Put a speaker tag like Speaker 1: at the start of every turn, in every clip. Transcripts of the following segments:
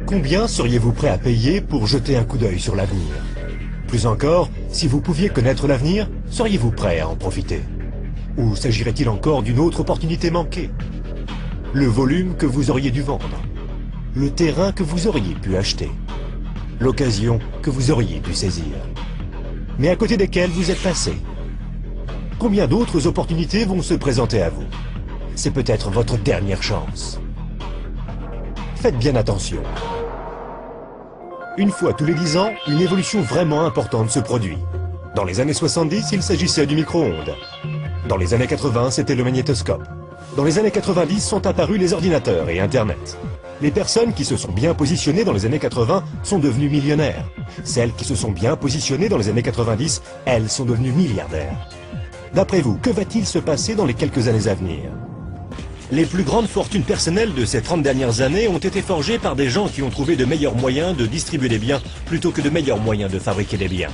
Speaker 1: Combien seriez-vous prêt à payer pour jeter un coup d'œil sur l'avenir? Plus encore, si vous pouviez connaître l'avenir, seriez-vous prêt à en profiter? Ou s'agirait-il encore d'une autre opportunité manquée? Le volume que vous auriez dû vendre? Le terrain que vous auriez pu acheter? L'occasion que vous auriez dû saisir? Mais à côté desquelles vous êtes passé? Combien d'autres opportunités vont se présenter à vous? C'est peut-être votre dernière chance. Faites bien attention. Une fois tous les 10 ans, une évolution vraiment importante se produit. Dans les années 70, il s'agissait du micro-ondes. Dans les années 80, c'était le magnétoscope. Dans les années 90 sont apparus les ordinateurs et Internet. Les personnes qui se sont bien positionnées dans les années 80 sont devenues millionnaires. Celles qui se sont bien positionnées dans les années 90, elles sont devenues milliardaires. D'après vous, que va-t-il se passer dans les quelques années à venir? Les plus grandes fortunes personnelles de ces 30 dernières années ont été forgées par des gens qui ont trouvé de meilleurs moyens de distribuer des biens plutôt que de meilleurs moyens de fabriquer des biens.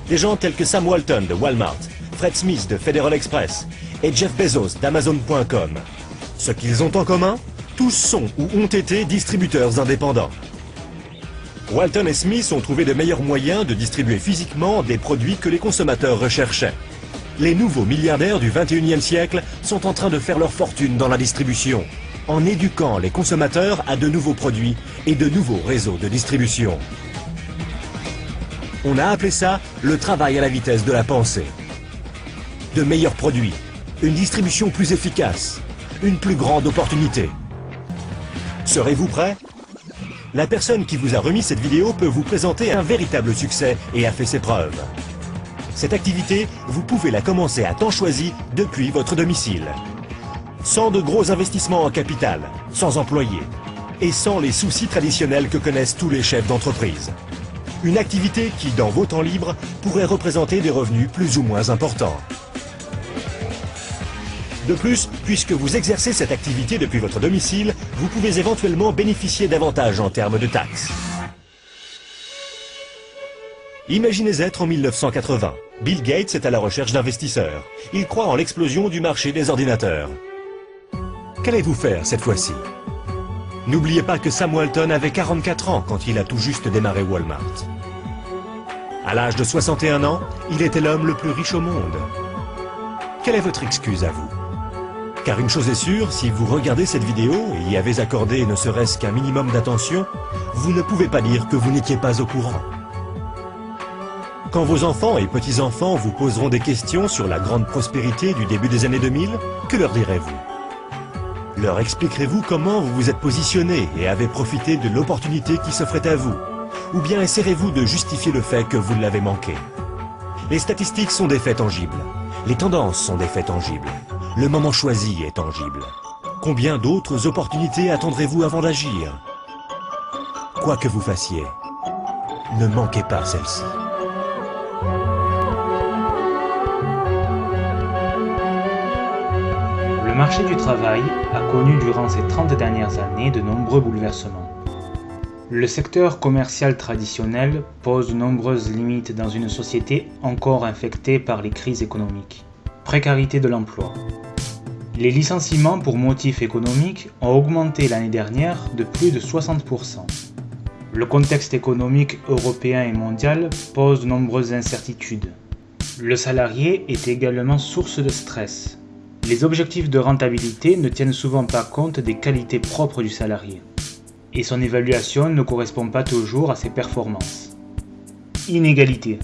Speaker 1: Des gens tels que Sam Walton de Walmart, Fred Smith de Federal Express et Jeff Bezos d'Amazon.com. Ce qu'ils ont en commun, tous sont ou ont été distributeurs indépendants. Walton et Smith ont trouvé de meilleurs moyens de distribuer physiquement des produits que les consommateurs recherchaient. Les nouveaux milliardaires du 21e siècle sont en train de faire leur fortune dans la distribution, en éduquant les consommateurs à de nouveaux produits et de nouveaux réseaux de distribution. On a appelé ça le travail à la vitesse de la pensée. De meilleurs produits, une distribution plus efficace, une plus grande opportunité. Serez-vous prêt? La personne qui vous a remis cette vidéo peut vous présenter un véritable succès et a fait ses preuves. Cette activité, vous pouvez la commencer à temps choisi depuis votre domicile. Sans de gros investissements en capital, sans employés et sans les soucis traditionnels que connaissent tous les chefs d'entreprise. Une activité qui, dans vos temps libres, pourrait représenter des revenus plus ou moins importants. De plus, puisque vous exercez cette activité depuis votre domicile, vous pouvez éventuellement bénéficier d'avantages en termes de taxes. Imaginez être en 1980. Bill Gates est à la recherche d'investisseurs. Il croit en l'explosion du marché des ordinateurs. Qu'allez-vous faire cette fois-ci? N'oubliez pas que Sam Walton avait 44 ans quand il a tout juste démarré Walmart. À l'âge de 61 ans, il était l'homme le plus riche au monde. Quelle est votre excuse à vous? Car une chose est sûre, si vous regardez cette vidéo et y avez accordé ne serait-ce qu'un minimum d'attention, vous ne pouvez pas dire que vous n'étiez pas au courant. Quand vos enfants et petits-enfants vous poseront des questions sur la grande prospérité du début des années 2000, que leur direz-vous? Leur expliquerez-vous comment vous vous êtes positionné et avez profité de l'opportunité qui s'offrait à vous? Ou bien essaierez-vous de justifier le fait que vous l'avez manqué? Les statistiques sont des faits tangibles. Les tendances sont des faits tangibles. Le moment choisi est tangible. Combien d'autres opportunités attendrez-vous avant d'agir? Quoi que vous fassiez, ne manquez pas celle-ci.
Speaker 2: Le marché du travail a connu durant ces 30 dernières années de nombreux bouleversements. Le secteur commercial traditionnel pose de nombreuses limites dans une société encore infectée par les crises économiques. Précarité de l'emploi. Les licenciements pour motifs économiques ont augmenté l'année dernière de plus de 60%. Le contexte économique européen et mondial pose de nombreuses incertitudes. Le salarié est également source de stress. Les objectifs de rentabilité ne tiennent souvent pas compte des qualités propres du salarié. Et son évaluation ne correspond pas toujours à ses performances. Inégalité.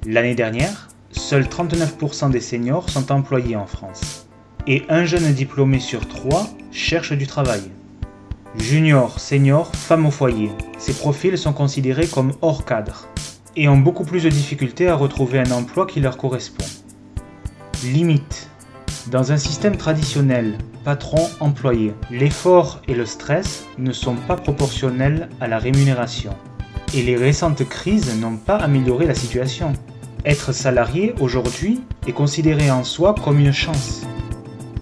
Speaker 2: L'année dernière, seuls 39% des seniors sont employés en France. Et un jeune diplômé sur 3 cherche du travail. Junior, senior, femme au foyer. Ces profils sont considérés comme hors cadre et ont beaucoup plus de difficultés à retrouver un emploi qui leur correspond. Limite. Dans un système traditionnel, patron-employé, l'effort et le stress ne sont pas proportionnels à la rémunération. Et les récentes crises n'ont pas amélioré la situation. Être salarié aujourd'hui est considéré en soi comme une chance.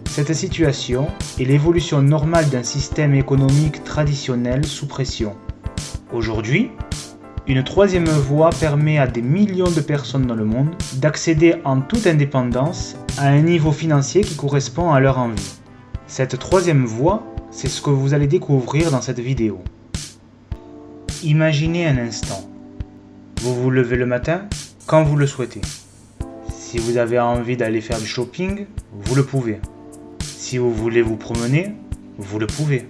Speaker 2: Cette situation est l'évolution normale d'un système économique traditionnel sous pression. Aujourd'hui, une troisième voie permet à des millions de personnes dans le monde d'accéder en toute indépendance à un niveau financier qui correspond à leur envie. Cette troisième voie, c'est ce que vous allez découvrir dans cette vidéo. Imaginez un instant. Vous vous levez le matin quand vous le souhaitez. Si vous avez envie d'aller faire du shopping, vous le pouvez. Si vous voulez vous promener, vous le pouvez.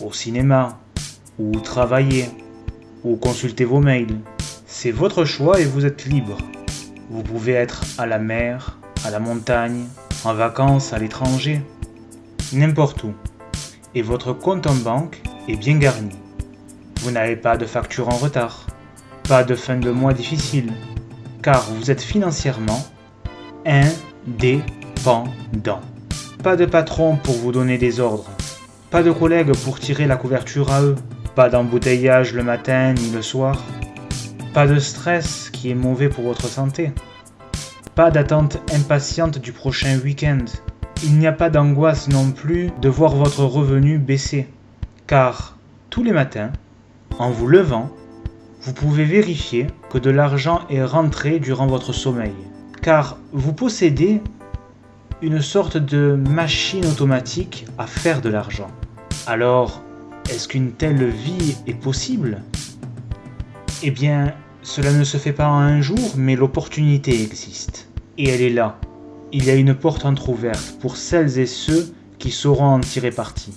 Speaker 2: Au cinéma, ou travailler, ou consulter vos mails. C'est votre choix et vous êtes libre. Vous pouvez être à la mer, à la montagne, en vacances à l'étranger, n'importe où. Et votre compte en banque est bien garni. Vous n'avez pas de facture en retard, pas de fin de mois difficile, car vous êtes financièrement indépendant. Pas de patron pour vous donner des ordres, pas de collègues pour tirer la couverture à eux, pas d'embouteillage le matin ni le soir, pas de stress qui est mauvais pour votre santé, pas d'attente impatiente du prochain week-end. Il n'y a pas d'angoisse non plus de voir votre revenu baisser, car tous les matins, en vous levant, vous pouvez vérifier que de l'argent est rentré durant votre sommeil, car vous possédez une sorte de machine automatique à faire de l'argent. Alors, est-ce qu'une telle vie est possible ? Eh bien, cela ne se fait pas en un jour, mais l'opportunité existe. Et elle est là. Il y a une porte entrouverte pour celles et ceux qui sauront en tirer parti.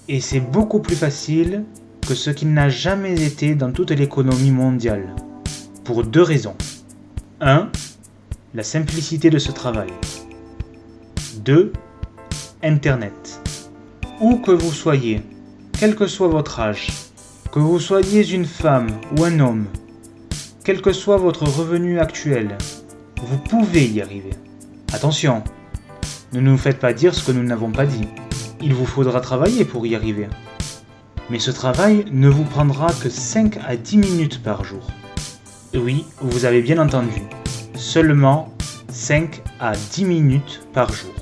Speaker 2: Et c'est beaucoup plus facile que ce qu'il n'a jamais été dans toute l'économie mondiale. Pour 2 raisons. 1. La simplicité de ce travail. 2. Internet. Où que vous soyez, quel que soit votre âge, que vous soyez une femme ou un homme, quel que soit votre revenu actuel, vous pouvez y arriver. Attention, ne nous faites pas dire ce que nous n'avons pas dit. Il vous faudra travailler pour y arriver. Mais ce travail ne vous prendra que 5 à 10 minutes par jour. Oui, vous avez bien entendu, seulement 5 à 10 minutes par jour.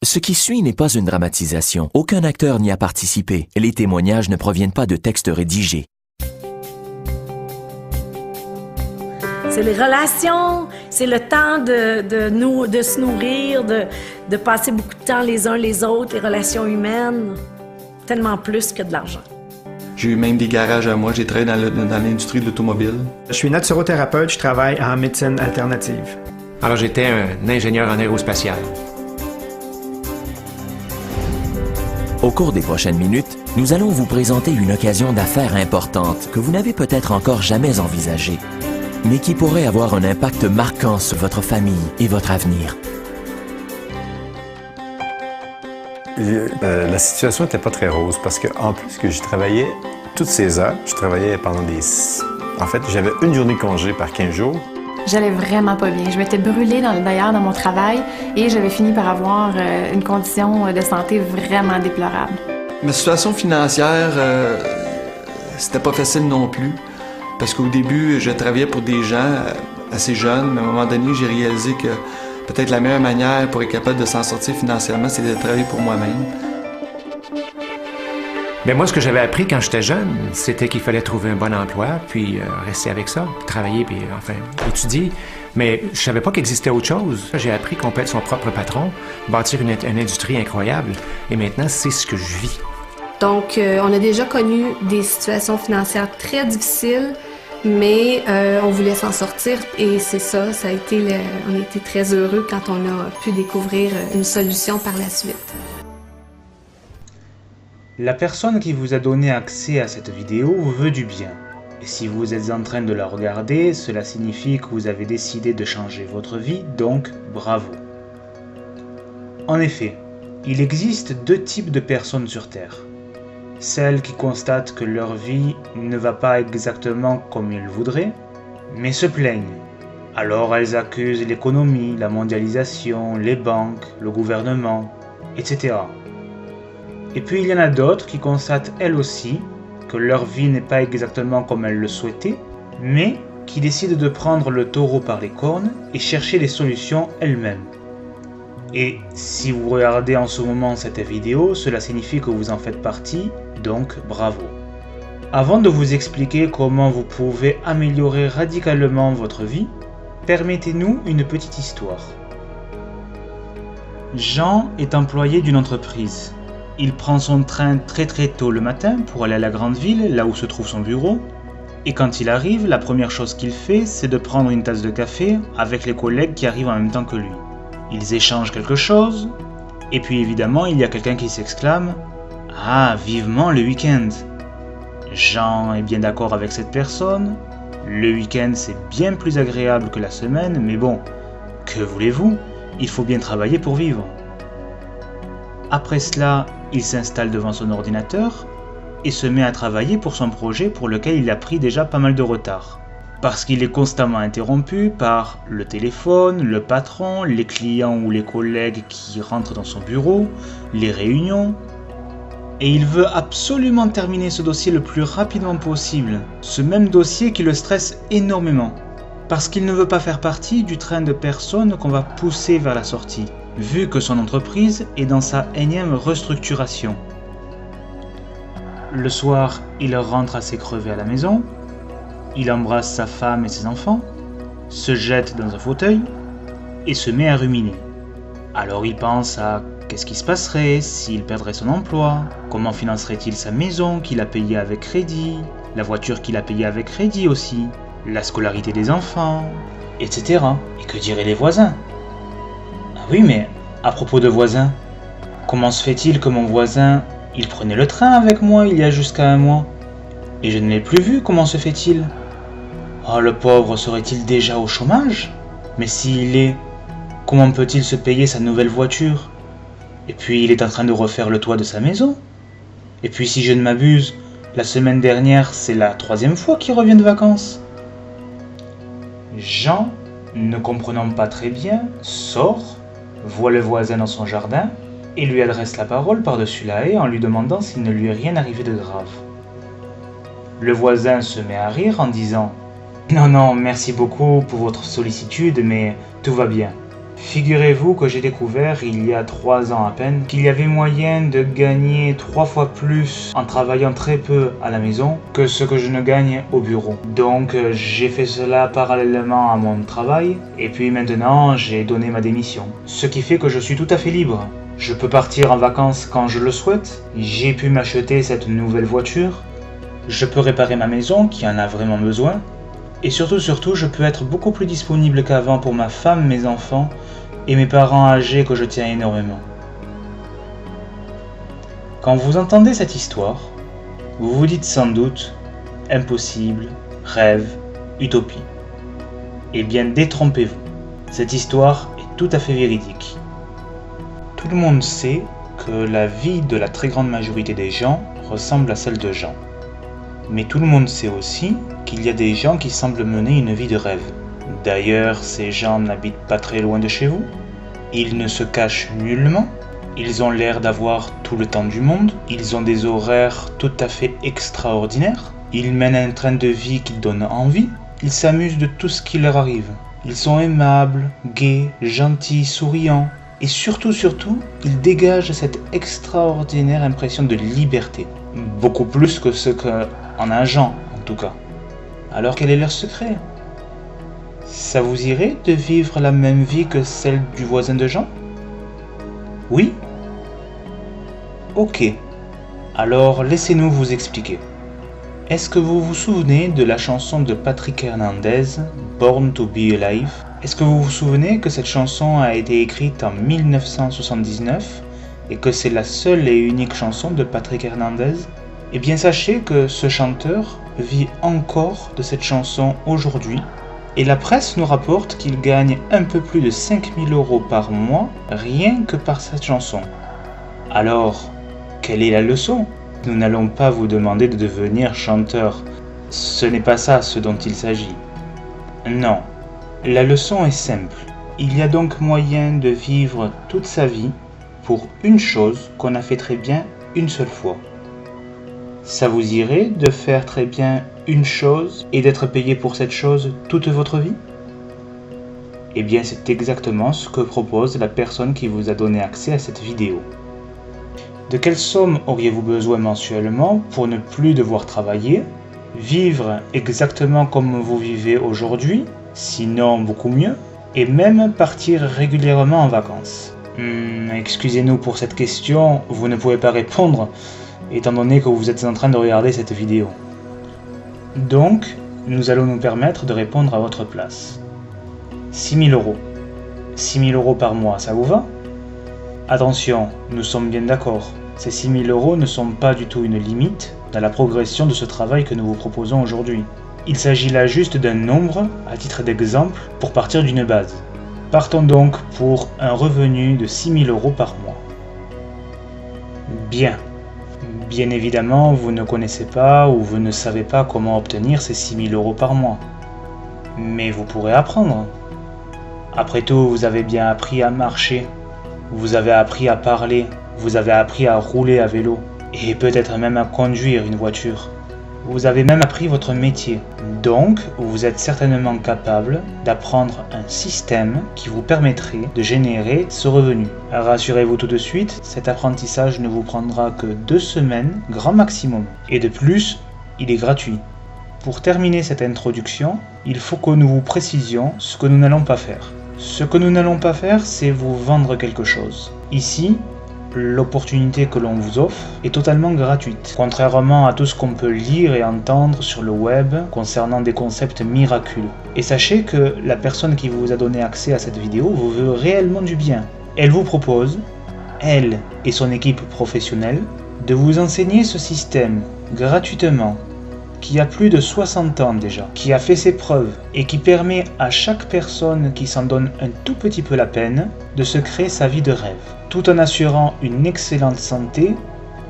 Speaker 3: Ce qui suit n'est pas une dramatisation. Aucun acteur n'y a participé. Les témoignages ne proviennent pas de textes rédigés.
Speaker 4: C'est les relations, c'est le temps de se nourrir, de passer beaucoup de temps les uns les autres, les relations humaines, tellement plus que de l'argent.
Speaker 5: J'ai eu même des garages à moi, j'ai travaillé dans l'industrie de l'automobile.
Speaker 6: Je suis naturothérapeute, je travaille en médecine alternative.
Speaker 7: Alors j'étais un ingénieur en aérospatial.
Speaker 3: Au cours des prochaines minutes, nous allons vous présenter une occasion d'affaires importante que vous n'avez peut-être encore jamais envisagée, mais qui pourrait avoir un impact marquant sur votre famille et votre avenir.
Speaker 8: La situation n'était pas très rose parce qu'en plus que je travaillais toutes ces heures, je travaillais pendant En fait, j'avais une journée de congé par 15 jours.
Speaker 9: J'allais vraiment pas bien. Je m'étais brûlée d'ailleurs dans mon travail et j'avais fini par avoir une condition de santé vraiment déplorable.
Speaker 5: Ma situation financière, c'était pas facile non plus. Parce qu'au début, je travaillais pour des gens assez jeunes, mais à un moment donné, j'ai réalisé que peut-être la meilleure manière pour être capable de s'en sortir financièrement, c'est de travailler pour moi-même.
Speaker 7: Mais moi, ce que j'avais appris quand j'étais jeune, c'était qu'il fallait trouver un bon emploi, puis rester avec ça, travailler, puis enfin, étudier. Mais je savais pas qu'il existait autre chose. J'ai appris qu'on peut être son propre patron, bâtir une industrie incroyable, et maintenant, c'est ce que je vis.
Speaker 10: Donc, on a déjà connu des situations financières très difficiles, mais on voulait s'en sortir, et c'est ça, on a été très heureux quand on a pu découvrir une solution par la suite.
Speaker 2: La personne qui vous a donné accès à cette vidéo vous veut du bien. Et si vous êtes en train de la regarder, cela signifie que vous avez décidé de changer votre vie, donc bravo. En effet, il existe 2 types de personnes sur Terre. Celles qui constatent que leur vie ne va pas exactement comme ils voudraient, mais se plaignent. Alors elles accusent l'économie, la mondialisation, les banques, le gouvernement, etc. Et puis il y en a d'autres qui constatent elles aussi que leur vie n'est pas exactement comme elles le souhaitaient, mais qui décident de prendre le taureau par les cornes et chercher des solutions elles-mêmes. Et si vous regardez en ce moment cette vidéo, cela signifie que vous en faites partie, donc bravo. Avant de vous expliquer comment vous pouvez améliorer radicalement votre vie, permettez-nous une petite histoire. Jean est employé d'une entreprise. Il prend son train très tôt le matin pour aller à la grande ville, là où se trouve son bureau. Et quand il arrive, la première chose qu'il fait, c'est de prendre une tasse de café avec les collègues qui arrivent en même temps que lui. Ils échangent quelque chose, et puis évidemment, il y a quelqu'un qui s'exclame « Ah, vivement le week-end !» Jean est bien d'accord avec cette personne. Le week-end, c'est bien plus agréable que la semaine, mais bon, que voulez-vous? Il faut bien travailler pour vivre. Après cela, il s'installe devant son ordinateur et se met à travailler pour son projet pour lequel il a pris déjà pas mal de retard. Parce qu'il est constamment interrompu par le téléphone, le patron, les clients ou les collègues qui rentrent dans son bureau, les réunions. Et il veut absolument terminer ce dossier le plus rapidement possible. Ce même dossier qui le stresse énormément. Parce qu'il ne veut pas faire partie du train de personnes qu'on va pousser vers la sortie, vu que son entreprise est dans sa énième restructuration. Le soir, il rentre assez crevé à la maison, il embrasse sa femme et ses enfants, se jette dans un fauteuil et se met à ruminer. Alors il pense à qu'est-ce qui se passerait s'il perdrait son emploi, comment financerait-il sa maison qu'il a payée avec crédit, la voiture qu'il a payée avec crédit aussi, la scolarité des enfants, etc. Et que diraient les voisins? Ah oui, mais à propos de voisins, comment se fait-il que mon voisin, il prenait le train avec moi il y a jusqu'à un mois, et je ne l'ai plus vu, comment se fait-il? Oh, le pauvre serait-il déjà au chômage? Mais s'il l'est, comment peut-il se payer sa nouvelle voiture? Et puis il est en train de refaire le toit de sa maison. Et puis si je ne m'abuse, la semaine dernière, c'est la 3e fois qu'il revient de vacances. Jean, ne comprenant pas très bien, sort, voit le voisin dans son jardin et lui adresse la parole par-dessus la haie en lui demandant s'il ne lui est rien arrivé de grave. Le voisin se met à rire en disant « Non, merci beaucoup pour votre sollicitude, mais tout va bien. Figurez-vous que j'ai découvert, il y a 3 ans à peine, qu'il y avait moyen de gagner 3 fois plus en travaillant très peu à la maison que ce que je ne gagne au bureau. Donc j'ai fait cela parallèlement à mon travail, et puis maintenant j'ai donné ma démission. Ce qui fait que je suis tout à fait libre. Je peux partir en vacances quand je le souhaite, j'ai pu m'acheter cette nouvelle voiture, je peux réparer ma maison qui en a vraiment besoin, et surtout, je peux être beaucoup plus disponible qu'avant pour ma femme, mes enfants et mes parents âgés que je tiens énormément. Quand vous entendez cette histoire, vous vous dites sans doute impossible, rêve, utopie. Eh bien, détrompez-vous. Cette histoire est tout à fait véridique. Tout le monde sait que la vie de la très grande majorité des gens ressemble à celle de Jean. Mais tout le monde sait aussi qu'il y a des gens qui semblent mener une vie de rêve. D'ailleurs, ces gens n'habitent pas très loin de chez vous. Ils ne se cachent nullement. Ils ont l'air d'avoir tout le temps du monde. Ils ont des horaires tout à fait extraordinaires. Ils mènent un train de vie qui donne envie. Ils s'amusent de tout ce qui leur arrive. Ils sont aimables, gais, gentils, souriants. Et surtout, ils dégagent cette extraordinaire impression de liberté. Beaucoup plus que ce qu'en a Jean, en tout cas. Alors quel est leur secret? Ça vous irait de vivre la même vie que celle du voisin de Jean? Oui? Ok. Alors laissez-nous vous expliquer. Est-ce que vous vous souvenez de la chanson de Patrick Hernandez, Born to be Alive? Est-ce que vous vous souvenez que cette chanson a été écrite en 1979 et que c'est la seule et unique chanson de Patrick Hernandez? Eh bien sachez que ce chanteur vit encore de cette chanson aujourd'hui et la presse nous rapporte qu'il gagne un peu plus de 5 000 € par mois rien que par cette chanson. Alors, quelle est la leçon? Nous n'allons pas vous demander de devenir chanteur. Ce n'est pas ça ce dont il s'agit. Non, la leçon est simple. Il y a donc moyen de vivre toute sa vie pour une chose qu'on a fait très bien une seule fois. Ça vous irait de faire très bien une chose et d'être payé pour cette chose toute votre vie? Eh bien, c'est exactement ce que propose la personne qui vous a donné accès à cette vidéo. De quelle somme auriez-vous besoin mensuellement pour ne plus devoir travailler, vivre exactement comme vous vivez aujourd'hui, sinon beaucoup mieux, et même partir régulièrement en vacances? Excusez-nous pour cette question, vous ne pouvez pas répondre, étant donné que vous êtes en train de regarder cette vidéo. Donc, nous allons nous permettre de répondre à votre place. 6 000 €. 6 000 € par mois, ça vous va? Attention, nous sommes bien d'accord, ces 6 000 € ne sont pas du tout une limite dans la progression de ce travail que nous vous proposons aujourd'hui. Il s'agit là juste d'un nombre, à titre d'exemple, pour partir d'une base. Partons donc pour un revenu de 6 000 € par mois. Bien. Bien évidemment, vous ne connaissez pas ou vous ne savez pas comment obtenir ces 6 000 € par mois. Mais vous pourrez apprendre. Après tout, vous avez bien appris à marcher, vous avez appris à parler, vous avez appris à rouler à vélo, et peut-être même à conduire une voiture. Vous avez même appris votre métier. Donc, vous êtes certainement capable d'apprendre un système qui vous permettrait de générer ce revenu. Rassurez-vous tout de suite, cet apprentissage ne vous prendra que 2 semaines, grand maximum. Et de plus, il est gratuit. Pour terminer cette introduction, il faut que nous vous précisions ce que nous n'allons pas faire. Ce que nous n'allons pas faire, c'est vous vendre quelque chose. Ici, l'opportunité que l'on vous offre est totalement gratuite, contrairement à tout ce qu'on peut lire et entendre sur le web concernant des concepts miraculeux. Et sachez que la personne qui vous a donné accès à cette vidéo vous veut réellement du bien. Elle vous propose, elle et son équipe professionnelle, de vous enseigner ce système gratuitement, qui a plus de 60 ans déjà, qui a fait ses preuves et qui permet à chaque personne qui s'en donne un tout petit peu la peine de se créer sa vie de rêve, tout en assurant une excellente santé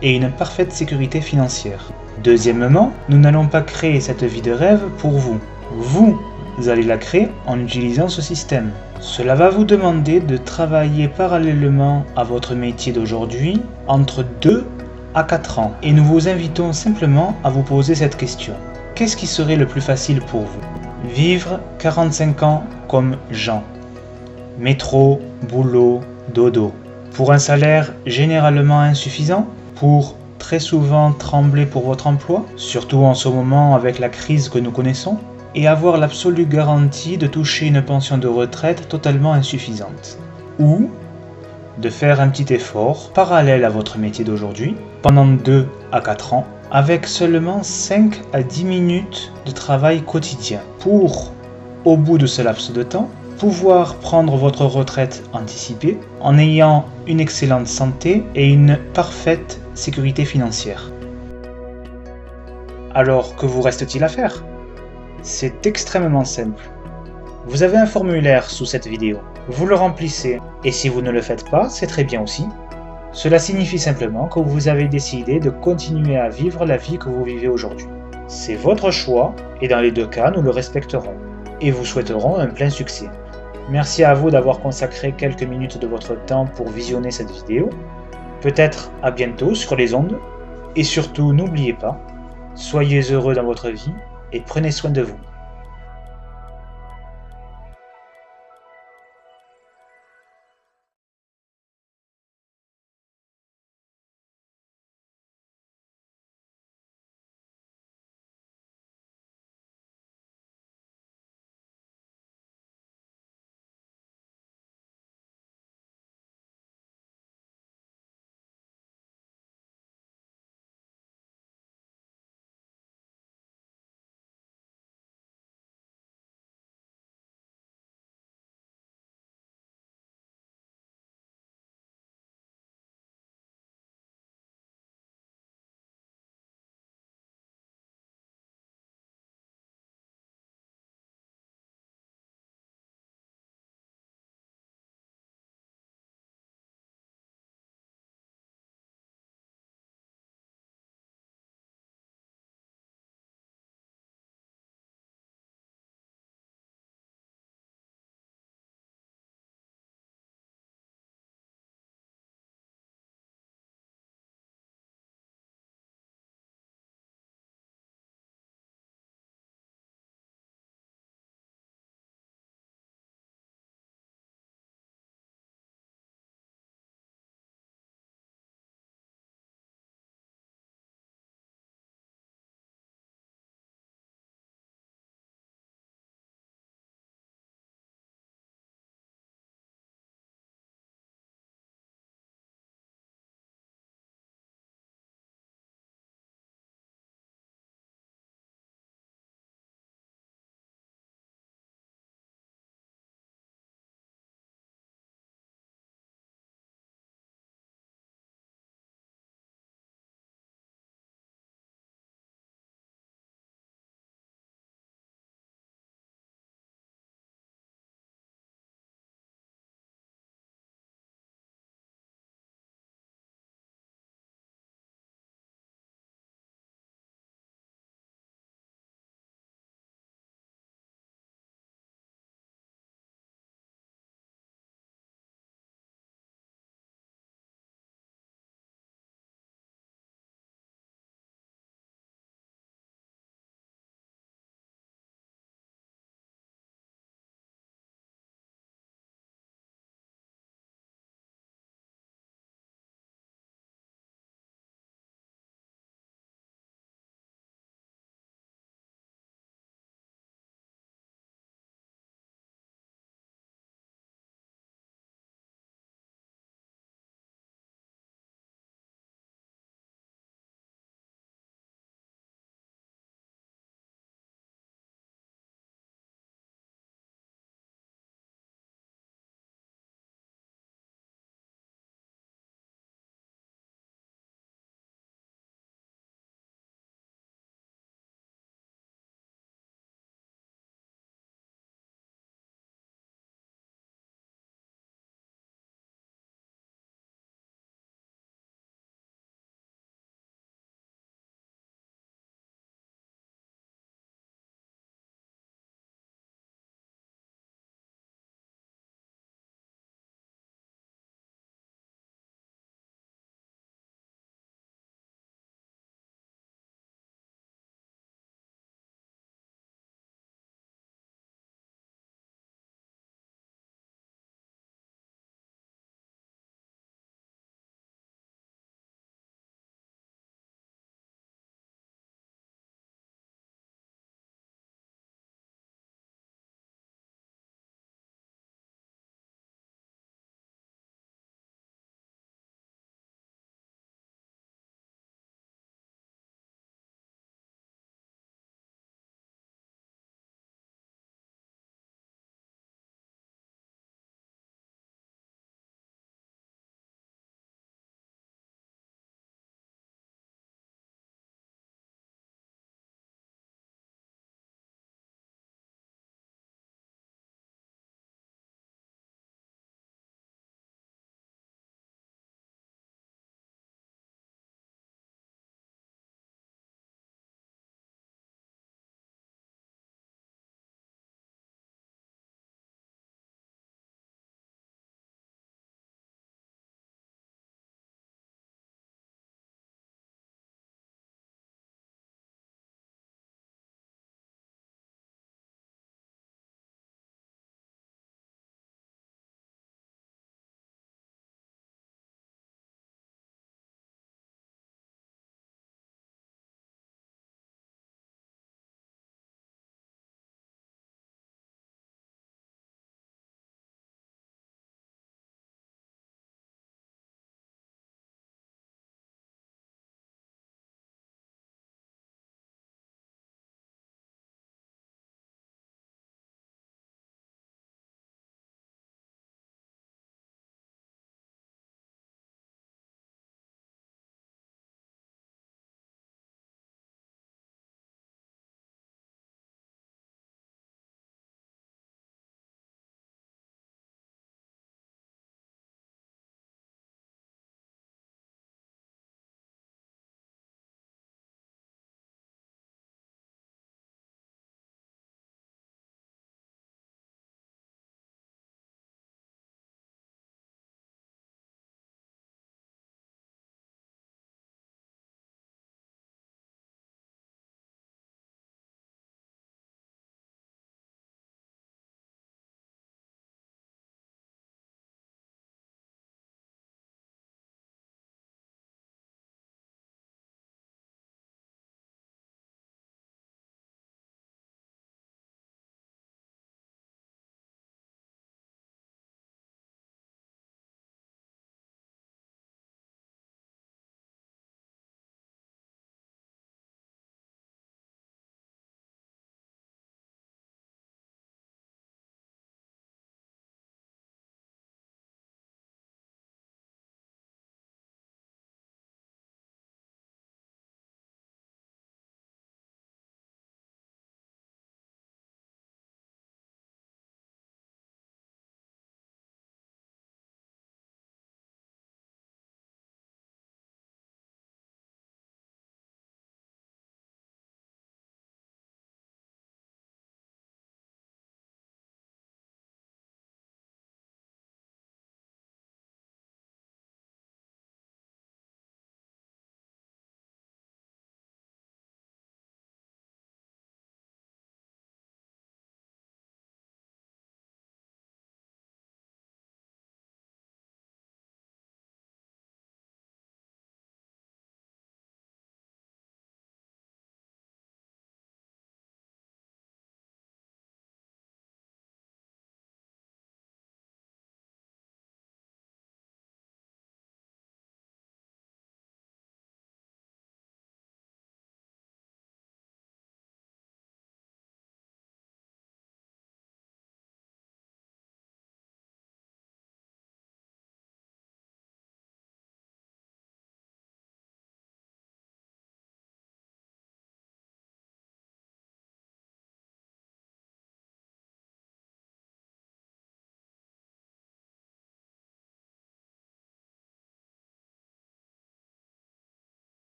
Speaker 2: et une parfaite sécurité financière. Deuxièmement, nous n'allons pas créer cette vie de rêve pour vous. Vous allez la créer en utilisant ce système. Cela va vous demander de travailler parallèlement à votre métier d'aujourd'hui entre 2 à 4 ans. Et nous vous invitons simplement à vous poser cette question. Qu'est-ce qui serait le plus facile pour vous? Vivre 45 ans comme Jean. Métro, boulot, dodo. Pour un salaire généralement insuffisant? Pour très souvent trembler pour votre emploi? Surtout en ce moment avec la crise que nous connaissons? Et avoir l'absolue garantie de toucher une pension de retraite totalement insuffisante? Ou de faire un petit effort parallèle à votre métier d'aujourd'hui pendant 2 à 4 ans avec seulement 5 à 10 minutes de travail quotidien pour, au bout de ce laps de temps, pouvoir prendre votre retraite anticipée en ayant une excellente santé et une parfaite sécurité financière. Alors, que vous reste-t-il à faire? C'est extrêmement simple. Vous avez un formulaire sous cette vidéo. Vous le remplissez, et si vous ne le faites pas, c'est très bien aussi. Cela signifie simplement que vous avez décidé de continuer à vivre la vie que vous vivez aujourd'hui. C'est votre choix, et dans les 2 cas, nous le respecterons, et vous souhaiterons un plein succès. Merci à vous d'avoir consacré quelques minutes de votre temps pour visionner cette vidéo. Peut-être à bientôt sur les ondes, et surtout n'oubliez pas, soyez heureux dans votre vie, et prenez soin de vous.